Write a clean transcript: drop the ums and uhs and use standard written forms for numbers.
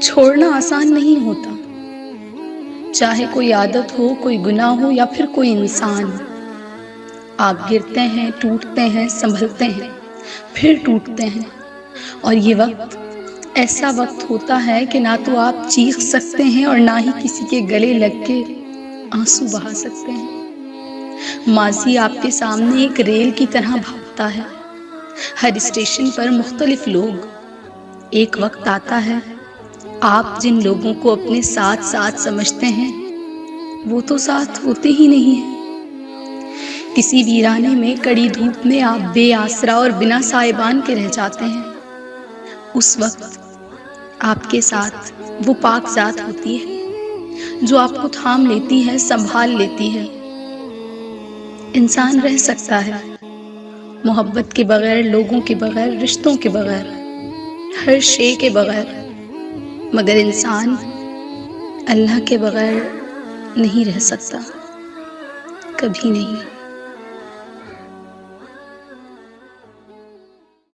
چھوڑنا آسان نہیں ہوتا، چاہے کوئی عادت ہو، کوئی گناہ ہو یا پھر کوئی انسان۔ آپ گرتے ہیں، ٹوٹتے ہیں، سنبھلتے ہیں، پھر ٹوٹتے ہیں، اور یہ وقت ایسا وقت ہوتا ہے کہ نہ تو آپ چیخ سکتے ہیں اور نہ ہی کسی کے گلے لگ کے آنسو بہا سکتے ہیں۔ ماضی آپ کے سامنے ایک ریل کی طرح بھاگتا ہے، ہر اسٹیشن پر مختلف لوگ۔ ایک وقت آتا ہے آپ جن لوگوں کو اپنے ساتھ ساتھ سمجھتے ہیں وہ تو ساتھ ہوتے ہی نہیں ہیں۔ کسی ویرانے میں کڑی دھوپ میں آپ بے آسرا اور بنا سائبان کے رہ جاتے ہیں۔ اس وقت آپ کے ساتھ وہ پاک ذات ہوتی ہے جو آپ کو تھام لیتی ہے، سنبھال لیتی ہے۔ انسان رہ سکتا ہے محبت کے بغیر، لوگوں کے بغیر، رشتوں کے بغیر، ہر شے کے بغیر، مگر انسان اللہ کے بغیر نہیں رہ سکتا، کبھی نہیں۔